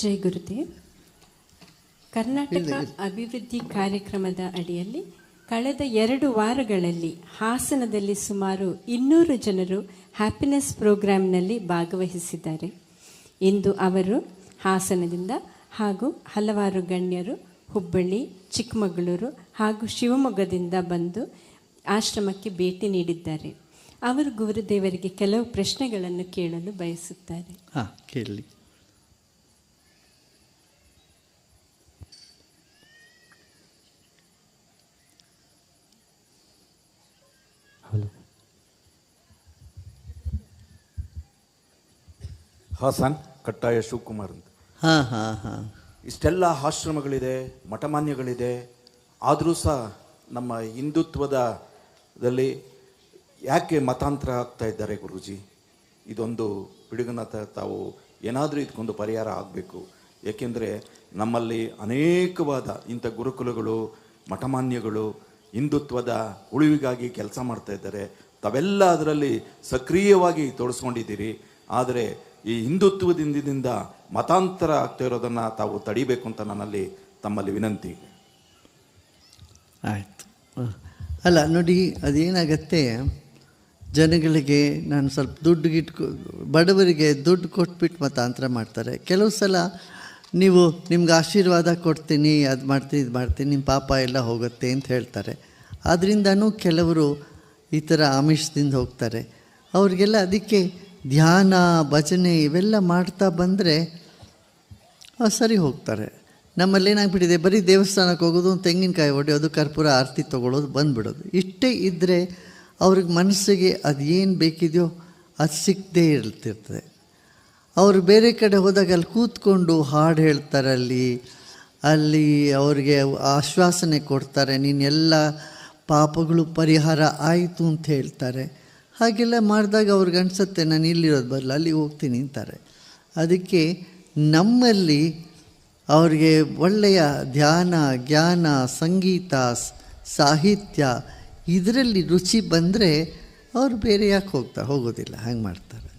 ಜೈ ಗುರುದೇವ್. ಕರ್ನಾಟಕ ಅಭಿವೃದ್ಧಿ ಕಾರ್ಯಕ್ರಮದ ಅಡಿಯಲ್ಲಿ ಕಳೆದ 2 ವಾರಗಳಲ್ಲಿ ಹಾಸನದಲ್ಲಿ ಸುಮಾರು 200 ಜನರು ಹ್ಯಾಪಿನೆಸ್ ಪ್ರೋಗ್ರಾಂನಲ್ಲಿ ಭಾಗವಹಿಸಿದ್ದಾರೆ. ಇಂದು ಅವರು ಹಾಸನದಿಂದ ಹಾಗೂ ಹಲವಾರು ಗಣ್ಯರು ಹುಬ್ಬಳ್ಳಿ, ಚಿಕ್ಕಮಗಳೂರು ಹಾಗೂ ಶಿವಮೊಗ್ಗದಿಂದ ಬಂದು ಆಶ್ರಮಕ್ಕೆ ಭೇಟಿ ನೀಡಿದ್ದಾರೆ. ಅವರು ಗುರುದೇವರಿಗೆ ಕೆಲವು ಪ್ರಶ್ನೆಗಳನ್ನು ಕೇಳಲು ಬಯಸುತ್ತಾರೆ. ಕೇಳಲಿ. ಹಾಸನ್ ಕಟ್ಟಾಯ ಶಿವಕುಮಾರ್ ಅಂತ. ಇಷ್ಟೆಲ್ಲ ಆಶ್ರಮಗಳಿದೆ, ಮಠಮಾನ್ಯಗಳಿದೆ, ಆದರೂ ಸಹ ನಮ್ಮ ಹಿಂದುತ್ವದಲ್ಲಿ ಯಾಕೆ ಮತಾಂತರ ಆಗ್ತಾ ಇದ್ದಾರೆ ಗುರೂಜಿ? ಇದೊಂದು ಪಿಡುಗನ ತಾವು ಏನಾದರೂ ಇದಕ್ಕೊಂದು ಪರಿಹಾರ ಆಗಬೇಕು. ಏಕೆಂದರೆ ನಮ್ಮಲ್ಲಿ ಅನೇಕವಾದ ಇಂಥ ಗುರುಕುಲಗಳು, ಮಠಮಾನ್ಯಗಳು ಹಿಂದುತ್ವದ ಉಳಿವಿಗಾಗಿ ಕೆಲಸ ಮಾಡ್ತಾ ಇದ್ದಾರೆ. ತಾವೆಲ್ಲ ಅದರಲ್ಲಿ ಸಕ್ರಿಯವಾಗಿ ತೊಡಸ್ಕೊಂಡಿದ್ದೀರಿ. ಆದರೆ ಈ ಹಿಂದುತ್ವದಿಂದ ಮತಾಂತರ ಆಗ್ತಾ ಇರೋದನ್ನು ತಾವು ತಡಿಬೇಕು ಅಂತ ನನ್ನಲ್ಲಿ ತಮ್ಮಲ್ಲಿ ವಿನಂತಿ. ಆಯಿತು. ಅಲ್ಲ ನೋಡಿ, ಅದೇನಾಗತ್ತೆ, ಜನಗಳಿಗೆ ನಾನು ಸ್ವಲ್ಪ ಬಡವರಿಗೆ ದುಡ್ಡು ಕೊಟ್ಬಿಟ್ಟು ಮತಾಂತರ ಮಾಡ್ತಾರೆ. ಕೆಲವು ಸಲ ನಿಮ್ಗೆ ಆಶೀರ್ವಾದ ಕೊಡ್ತೀನಿ, ಅದು ಮಾಡ್ತೀನಿ, ಇದು ಮಾಡ್ತೀನಿ, ನಿಮ್ಮ ಪಾಪ ಎಲ್ಲ ಹೋಗುತ್ತೆ ಅಂತ ಹೇಳ್ತಾರೆ. ಆದ್ದರಿಂದನೂ ಕೆಲವರು ಈ ಥರ ಆಮಿಷದಿಂದ ಹೋಗ್ತಾರೆ. ಅವ್ರಿಗೆಲ್ಲ ಅದಕ್ಕೆ ಧ್ಯಾನ, ಭಜನೆ ಇವೆಲ್ಲ ಮಾಡ್ತಾ ಬಂದರೆ ಸರಿ ಹೋಗ್ತಾರೆ. ನಮ್ಮಲ್ಲಿ ಏನಾಗ್ಬಿಟ್ಟಿದೆ, ಬರೀ ದೇವಸ್ಥಾನಕ್ಕೆ ಹೋಗೋದು, ತೆಂಗಿನಕಾಯಿ ಹೊಡೆಯೋದು, ಕರ್ಪೂರ ಆರತಿ ತೊಗೊಳ್ಳೋದು, ಬಂದುಬಿಡೋದು. ಇಷ್ಟೇ ಇದ್ದರೆ ಅವ್ರಿಗೆ ಮನಸ್ಸಿಗೆ ಅದು ಏನು ಬೇಕಿದೆಯೋ ಅದು ಸಿಕ್ಕದೇ ಇರ್ತಿರ್ತದೆ. ಅವರು ಬೇರೆ ಕಡೆ ಹೋದಾಗ ಅಲ್ಲಿ ಕೂತ್ಕೊಂಡು ಹಾಡು ಹೇಳ್ತಾರೆ, ಅಲ್ಲಿ ಅವ್ರಿಗೆ ಆಶ್ವಾಸನೆ ಕೊಡ್ತಾರೆ, ನೀನೆಲ್ಲ ಪಾಪಗಳು ಪರಿಹಾರ ಆಯಿತು ಅಂತ ಹೇಳ್ತಾರೆ. ಹಾಗೆಲ್ಲ ಮಾಡಿದಾಗ ಅವ್ರಿಗೆ ಅನಿಸುತ್ತೆ, ನಾನು ಇಲ್ಲಿರೋದು ಬರಲ್ಲ, ಅಲ್ಲಿಗೆ ಹೋಗ್ತೀನಿ ಅಂತಾರೆ. ಅದಕ್ಕೆ ನಮ್ಮಲ್ಲಿ ಅವ್ರಿಗೆ ಒಳ್ಳೆಯ ಧ್ಯಾನ, ಜ್ಞಾನ, ಸಂಗೀತ, ಸಾಹಿತ್ಯ ಇದರಲ್ಲಿ ರುಚಿ ಬಂದರೆ ಅವರು ಬೇರೆ ಯಾಕೆ ಹೋಗೋದಿಲ್ಲ, ಹಾಗೆ ಮಾಡ್ತಾರೆ.